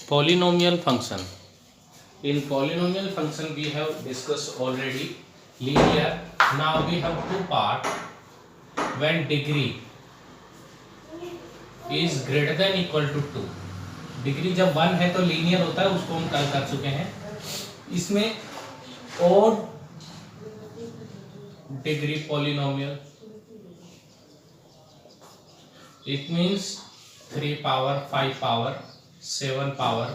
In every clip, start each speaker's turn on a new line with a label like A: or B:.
A: Polynomial function. In polynomial function we have discussed already linear. Now we have two part. When degree is greater than equal to 2, degree जब 1 है तो linear होता है, उसको हम कल कर चुके हैं. इसमें odd degree polynomial, it means 3 power 5 power 7 power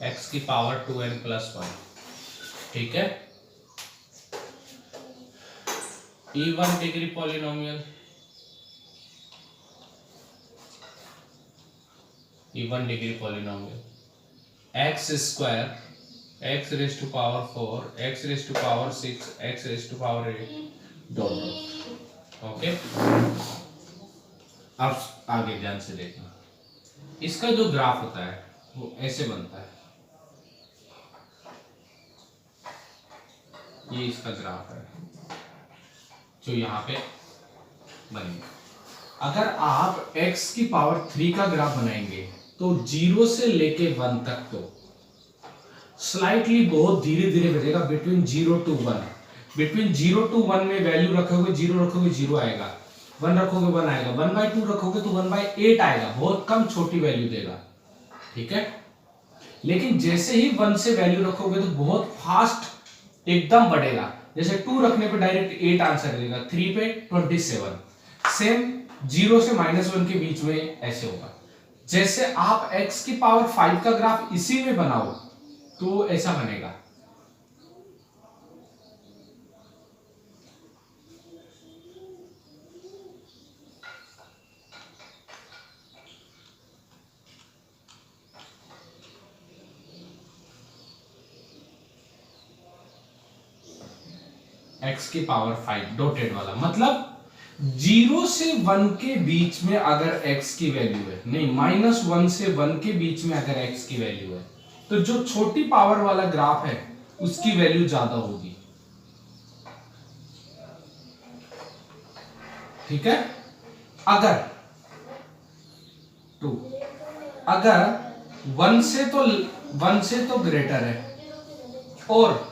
A: x की पावर 2n plus 1. ठीक है. even degree polynomial, even degree polynomial, x square x raised to power 4 x raised to power 6 x raised to power 8 dot. Okay. अब आगे ध्यान से देखना. इसका जो ग्राफ होता है वो ऐसे बनता है. ये इसका ग्राफ है जो यहाँ पे बनेगा. अगर आप x की पावर 3 का ग्राफ बनाएंगे तो 0 से लेके 1 तक तो स्लाइटली बहुत धीरे धीरे बढ़ेगा. बिटवीन 0 to 1, बिटवीन 0 to 1 में वैल्यू रखोगे 0 रखोगे 0 आएगा, 1 रखोगे 1 आएगा, 1/2 रखोगे तो 1/8 आएगा. बहुत कम छोटी वैल्यू देगा. ठीक है. लेकिन जैसे ही 1 से वैल्यू रखोगे तो बहुत फास्ट एकदम बढ़ेगा. जैसे 2 रखने पे डायरेक्ट 8 आंसर देगा, 3 पे 27. सेम 0 से -1 के बीच में ऐसे होगा. जैसे आप x की पावर 5 का ग्राफ इसी में बनाओ तो ऐसा बनेगा. x की पावर 5 डॉटेड वाला मतलब 0 से 1 के बीच में अगर x की वैल्यू है, नहीं -1 से 1 के बीच में अगर x की वैल्यू है तो जो छोटी पावर वाला ग्राफ है उसकी वैल्यू ज्यादा होगी. ठीक है. अगर 2 अगर 1 से तो ग्रेटर है और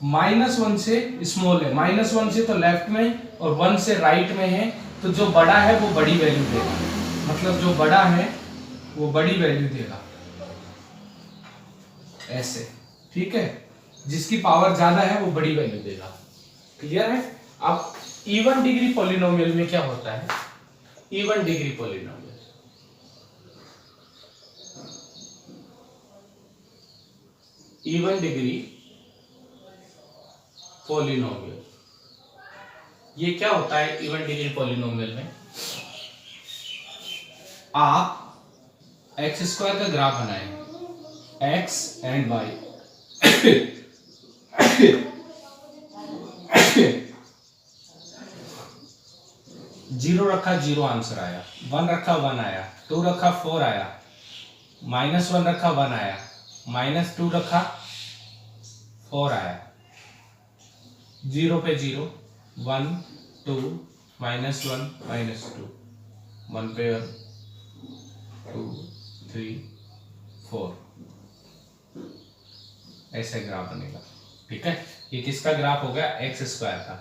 A: -1 से स्मॉल है, -1 से तो लेफ्ट में और 1 से राइट में है, तो जो बड़ा है वो बड़ी वैल्यू देगा. मतलब जो बड़ा है वो बड़ी वैल्यू देगा ऐसे. ठीक है. जिसकी पावर ज्यादा है वो बड़ी वैल्यू देगा. क्लियर है. अब इवन डिग्री पॉलिनोमियल में क्या होता है? Even degree polynomial, even degree polynomial, ये क्या होता है? इवन डिग्री पॉलिनोमियल में आप एक्स स्क्वायर का ग्राफ बनाएं, x एंड y. 0 रखा 0 आंसर आया, 1 रखा 1 आया, 2 रखा 4 आया, -1 रखा 1 आया, -2 रखा 4 आया, 0 पे 0, 1 2 -1 -2, 1 पे 2 3 4, ऐसे ग्राफ बनेगा. ठीक है. ये किसका ग्राफ हो गया? एक्स स्क्वायर का.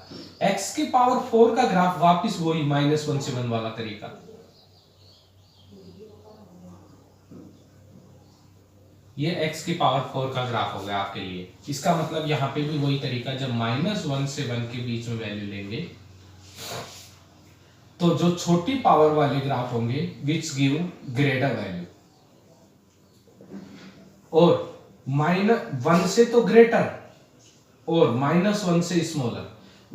A: एक्स की पावर 4 का ग्राफ वापिस वही -1 से 1 वाला तरीका. ये x की पावर 4 का ग्राफ हो गया आपके लिए. इसका मतलब यहाँ पे भी वही तरीका, जब -1 से 1 के बीच में वैल्यू लेंगे तो जो छोटी पावर वाले ग्राफ होंगे विच गिव ग्रेटर वैल्यू, और -1 से तो ग्रेटर और -1 से स्मॉलर,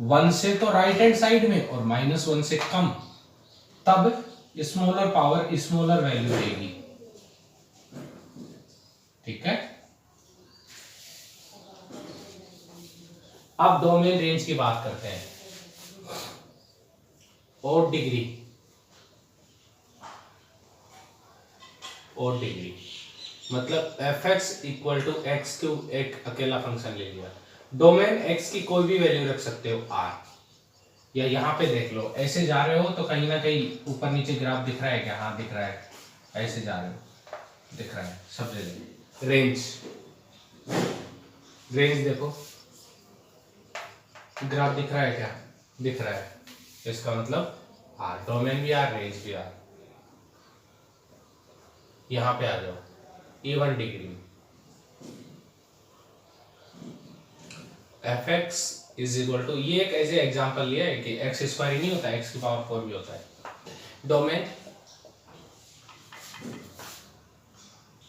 A: 1 से तो राइट हैंड साइड में और -1 से कम, तब स्मॉलर पावर स्मॉलर वैल्यू देगी. ठीक है. अब डोमेन रेंज की बात करते हैं. और डिग्री, और डिग्री मतलब fx equal to x cube, एक अकेला फंक्शन ले लिया. डोमेन x की कोई भी वैल्यू रख सकते हो r, या यहाँ पे देख लो ऐसे जा रहे हो तो कहीं ना कहीं ऊपर नीचे ग्राफ दिख रहा है क्या? हाँ दिख रहा है. ऐसे जा रहे हो दिख रहा है सब जगह। रेंज, रेंज देखो, ग्राफ दिख रहा है क्या? दिख रहा है। इसका मतलब आर, डोमेन भी आर, रेंज भी आर। यहां पे आ जाओ, A1 degree, F x is equal to, ये एक ऐसे एग्जांपल लिया है कि एक्स स्क्वायर ही नहीं होता, एक्स की पावर 4 भी होता है। डोमेन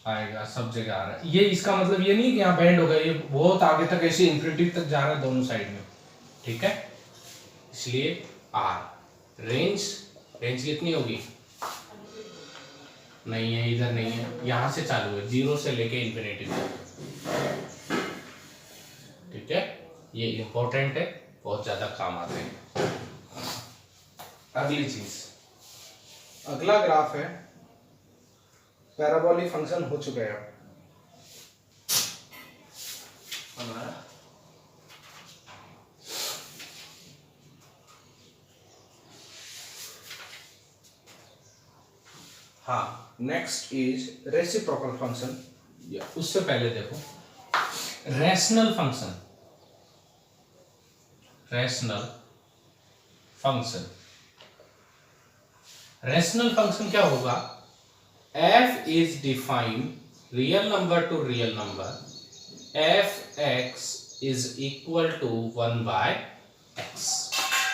A: आएगा, सब जगह आ रहा है। ये इसका मतलब ये नहीं कि यहाँ बैंड होगा, ये बहुत आगे तक ऐसे इंफिनिटी तक जा रहा है दोनों साइड में, ठीक है। इसलिए आर। रेंज, रेंज कितनी होगी? नहीं है, इधर नहीं है, यहां से चालू है, 0 से लेके इंफिनिटी तक, ठीक है। ये इंपॉर्टेंट है, बहुत ज्यादा काम आते हैं। अगली चीज, अगला ग्राफ है पैराबोलिक फंक्शन, हो चुका है हमारा। हाँ, नेक्स्ट इज रेसिप्रोकल फंक्शन। उससे पहले देखो rational function, rational function, rational function क्या होगा? f is defined real number to real number, f(x) is equal to 1 by x,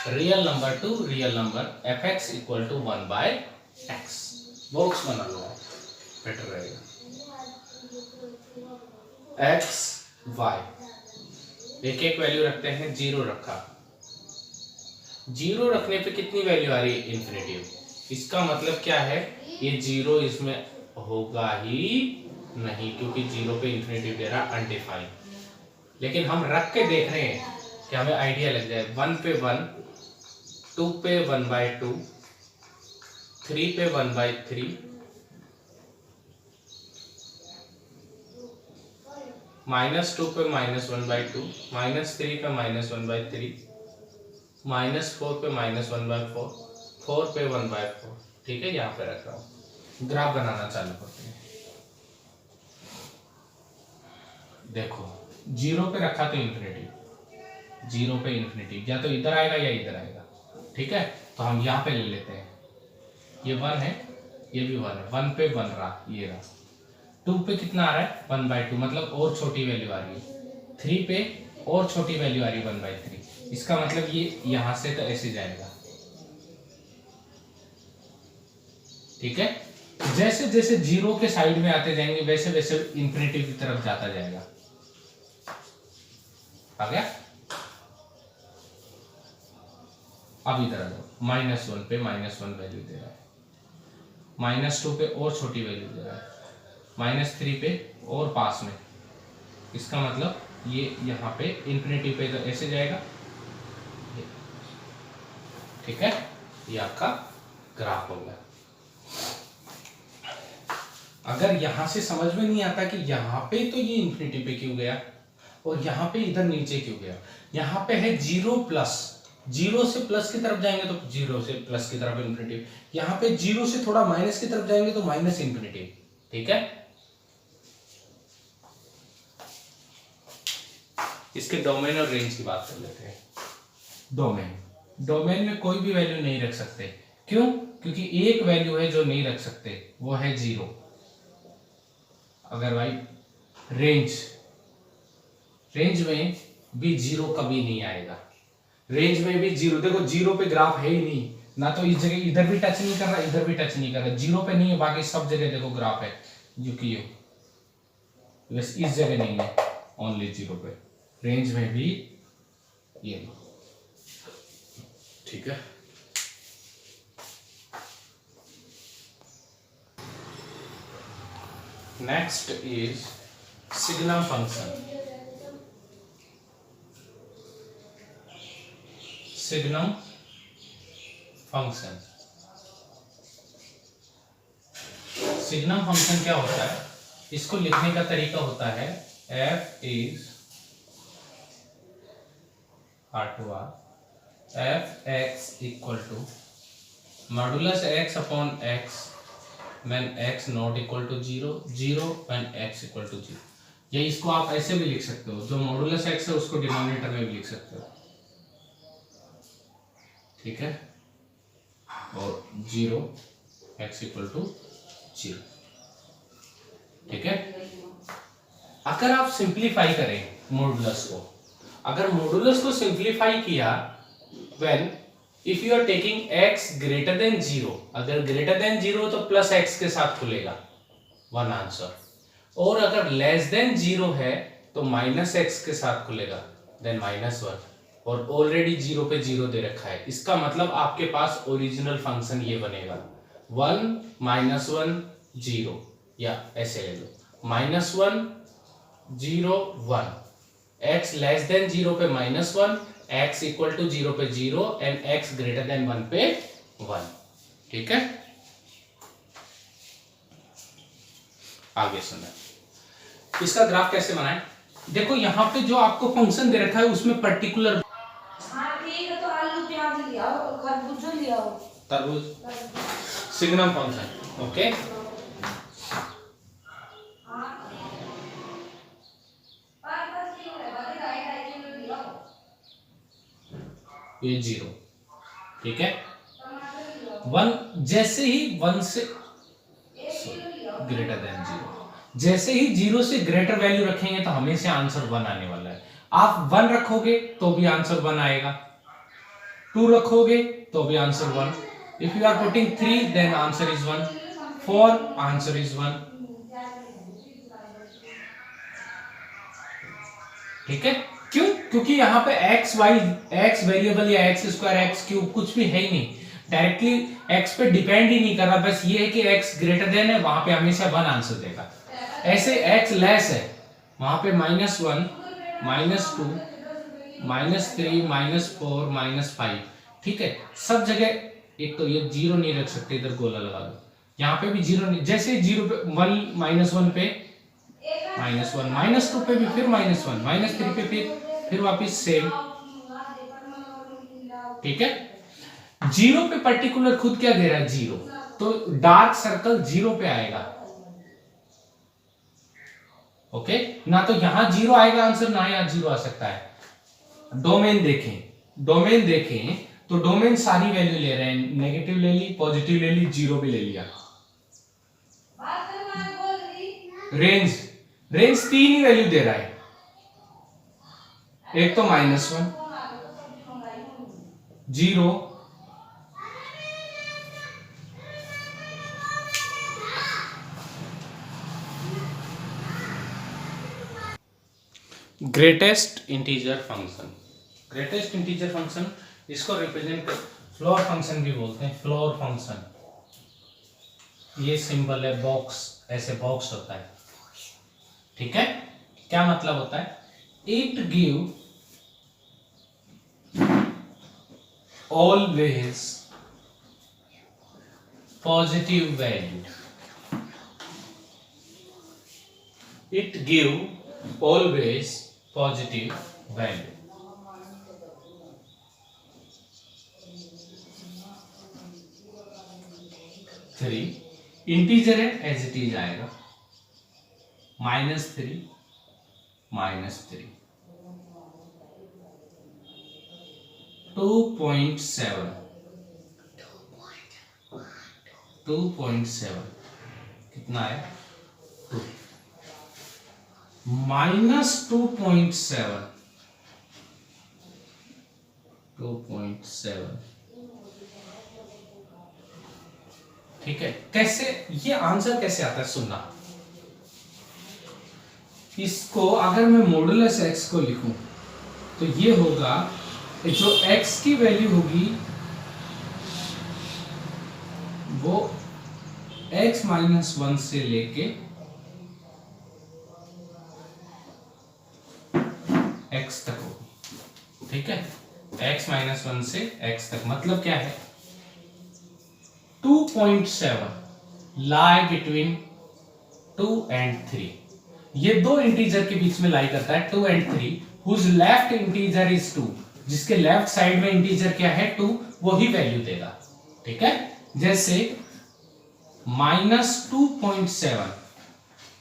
A: real number to real number, f(x) equal to 1 by x। Box बना लो, better रहेगा। x y एक एक value रखते हैं, 0 रखा, 0 रखने पे कितनी वैल्यू आ रही है? इंफिनिटी। इसका मतलब क्या है? ये 0 इसमें होगा ही नहीं, क्योंकि 0 पे इंफिनिटी दे रहा अनडिफाइंड। लेकिन हम रख के देख रहे हैं कि हमें आइडिया लग जाए। 1 पे 1, 2 पे 1/2, 3 पे 1/3, -2 पे -1/2, -3 पे -1/3, -4 पे -1/4, 4 पे 1/4, ठीक है। यहाँ पे रख रहा हूँ, ग्राफ बनाना चालू करते हैं। देखो 0 पे रखा तो इंफिनिटी, 0 पे इंफिनिटी, या तो इधर आएगा या इधर आएगा, ठीक है। तो हम यहाँ पे ले लेते हैं, ये 1 है, ये भी 1 है, 1 पे 1 रहा, ये रहा। 2 पे कितना आ रहा है? 1/2, मतलब और छोटी वैल्यू आ रही है। 3 पे और छोटी वैल्यू आ रही है, 1/3। इसका मतलब ये यहां से तो ऐसे जाएगा, ठीक है। जैसे जैसे 0 के साइड में आते जाएंगे, वैसे वैसे इंफिनिटी की तरफ जाता जाएगा। आ गया? अब इधर आ जाओ, -1 पे -1 वैल्यू दे रहा है, -2 पे और छोटी वैल्यू दे रहा है, -3 पे और पास में। इसका मतलब ये यहाँ पे इंफिनिटी पे तो ऐसे जाएगा, ठीक है। ये आपका ग्राफ हो गया। अगर यहां से समझ में नहीं आता कि यहाँ पे तो ये इंफिनिटी पे क्यों गया और यहाँ पे इधर नीचे क्यों गया, यहाँ पे है 0+, 0 से प्लस की तरफ जाएंगे तो 0 से प्लस की तरफ इंफिनिटी, यहाँ पे 0 से थोड़ा माइनस की तरफ जाएंगे तो माइनस इंफिनिटी, ठीक है। इसके डोमेन और रेंज की बात कर लेते हैं। डोमेन, डोमेन में कोई भी वैल्यू नहीं रख सकते, क्यों? क्योंकि एक वैल्यू है जो नहीं रख सकते, वो है 0। अगर भाई रेंज, रेंज में भी 0 कभी नहीं आएगा, रेंज में भी 0, देखो 0 पे ग्राफ है ही नहीं ना, तो इस जगह इधर भी टच नहीं कर रहा, इधर भी टच नहीं कर रहा, 0 पे नहीं है, बाकी सब जगह देखो ग्राफ है, जो कि बस इस जगह नहीं है, ओनली 0 पे। रेंज में भी ये नहीं, ठीक है। Next is signum function. Signum function, signum function क्या होता है? इसको लिखने का तरीका होता है f is R2R, f(x) equal to modulus x upon x when x not equal to 0, 0 when x equal to 0। या इसको आप ऐसे भी लिख सकते हो, जो मॉडुलस x है उसको डिनोमिनेटर में भी लिख सकते हो, ठीक है, और 0 x इक्वल टू 0, ठीक है। अगर आप सिंप्लीफाई करें मॉडुलस को, अगर मॉडुलस को सिंप्लीफाई किया when if you are taking x greater than 0, अगर ग्रेटर देन 0 तो प्लस x के साथ खुलेगा, वन आंसर, और अगर लेस देन 0 है तो माइनस x के साथ खुलेगा, देन -1, और ऑलरेडी 0 पे 0 दे रखा है, इसका मतलब आपके पास ओरिजिनल फंक्शन ये बनेगा 1 -1 0, या ऐसे ले लो -1 0 1, x लेस देन 0 पे -1, x इक्वल टू 0 पे 0 एंड x ग्रेटर देन 1 पे 1, ठीक है। आगे सुना, इसका ग्राफ कैसे बनाएं। देखो यहाँ पे जो आपको फंक्शन दे रखा है उसमें पर्टिकुलर,
B: हाँ ठीक है, तो आलू प्याज ले आओ, खरबूजा ले आओ,
A: तरबूज, सिग्नम फंक्शन, ओके। ये 0, ठीक है, 1 जैसे ही 1 से ग्रेटर देन 0, जैसे ही 0 से ग्रेटर वैल्यू रखेंगे तो हमेशा आंसर 1 आने वाला है। आप 1 रखोगे तो भी आंसर 1 आएगा, 2 रखोगे तो भी answer 1, if you are putting 3 then answer is 1, 4 answer is 1, ठीक है। क्यों? क्योंकि यहाँ पे x वेरिएबल या x स्क्वायर x क्यूब कुछ भी है ही नहीं, डायरेक्टली x पे डिपेंड ही नहीं कर रहा, बस ये है कि x ग्रेटर देन है, वहां पे हमेशा 1 आंसर देगा। ऐसे x लेस है, वहां पे -1 -2 -3 -4 -5, ठीक है। सब जगह एक तो ये 0 नहीं रख सकते, इधर गोला लगा दो, यहाँ पे भी 0 नहीं, जैसे 0 पे 1 -1 पे -1 -2 पे भी फिर -1 -3 पे फिर वापस सेम, ठीक है। 0 पे पर्टिकुलर खुद क्या दे रहा है 0, तो डार्क सर्कल 0 पे आएगा, ओके। ना तो यहां 0 आएगा आंसर, ना यहां 0 आ सकता है। डोमेन देखें तो डोमेन सारी वैल्यू ले रहे हैं, नेगेटिव ले ली, पॉजिटिव ले ली, 0 भी ले लिया। रेंज 3 ही वैल्यू दे रहा है, एक तो -1 0 ग्रेटेस्ट इंटीजर फंक्शन, इसको रिप्रेजेंट कर फ्लोर फंक्शन भी बोलते हैं, फ्लोर फंक्शन, ये सिंबल है बॉक्स, ऐसे बॉक्स होता है, ठीक है। क्या मतलब होता है, it give always positive value, it give always positive value, three integer है एज इट इज आएगा, -3 -3 2.7 कितना है 2 -2.7 ठीक है। कैसे ये आंसर कैसे आता है सुनना, इसको अगर मैं मॉडुलस x को लिखूं तो ये होगा, जो x की वैल्यू होगी वो x -1 से लेके x तक होगी, ठीक है। x -1 से x तक मतलब क्या है, 2.7 लाई बिटवीन 2 and 3, ये दो इंटीजर के बीच में लाई करता है 2 and 3, whose left integer is 2, जिसके लेफ्ट साइड में इंटीजर क्या है 2, वो ही वैल्यू देगा, ठीक है। जैसे -2.7,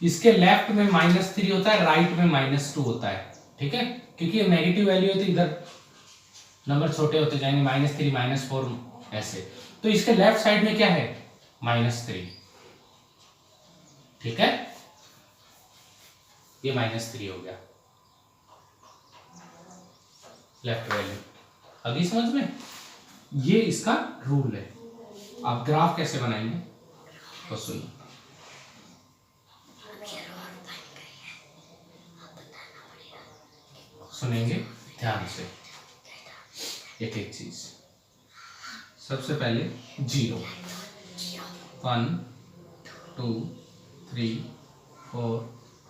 A: इसके लेफ्ट में -3 होता है, राइट में -2 होता है, ठीक है, क्योंकि ये नेगेटिव वैल्यू है तो इधर नंबर छोटे होते जाएंगे, -3 -4 ऐसे। तो इसके लेफ्ट साइड में क्या है, -3, ठीक है, ये -3 हो गया लेफ्ट वैल्यू। अभी समझ में, ये इसका रूल है। आप ग्राफ कैसे बनाएंगे तो सुनिए, सुनेंगे ध्यान से एक एक चीज। सबसे पहले 0, 1 2 3 4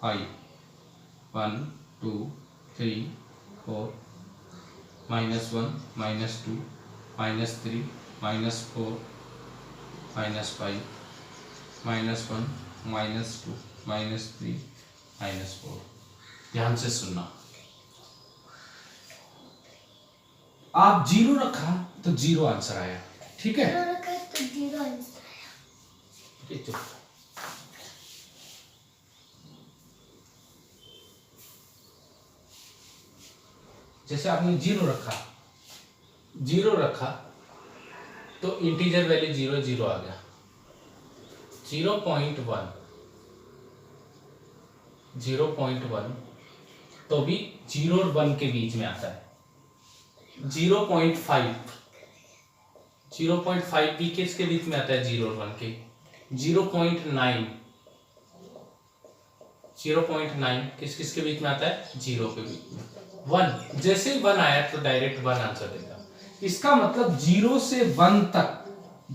A: 5, 1 2 3 4, -1 -2 -3 -4 -5 -1 -2 -3 -4। ध्यान से सुनना, आप 0 रखा तो 0 आंसर आया, ठीक है,
B: रखा तो 0 आंसर आया।
A: ये चुप। जैसे आपने 0 रखा तो इंटीजर वैल्यू 0 0 आ गया, 0.1 0.1 तो भी 0 और 1 के बीच में आता है, 0.5 भी किसके बीच में आता है, 0 और 1 के, 0.9 किस के बीच में आता है, 0 के बीच में, 1 जैसे ही 1 आया तो डायरेक्ट 1 आंसर देगा। इसका मतलब 0 से 1 तक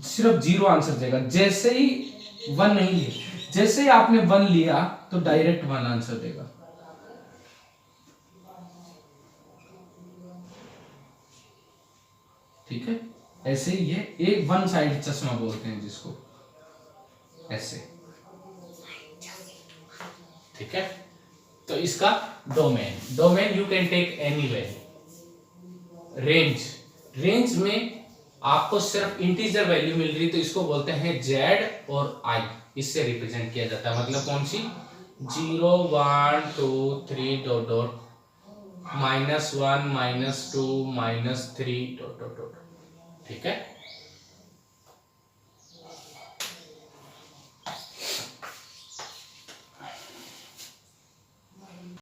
A: सिर्फ 0 आंसर देगा, जैसे ही 1 नहीं लिया, जैसे ही आपने 1 लिया तो डायरेक्ट 1 आंसर देगा। ठीक है, ऐसे ही ये एक वन साइड चश्मा बोलते हैं जिसको, ऐसे, ठीक है। तो इसका domain you can take any value. Range में आपको सिर्फ इंटीजर वैल्यू मिल रही तो इसको बोलते हैं जेड और आई, इससे रिप्रेजेंट किया जाता है। मतलब कौन सी, 0 1 2 3 dot dot -1 -2 -3 dot dot dot, ठीक है।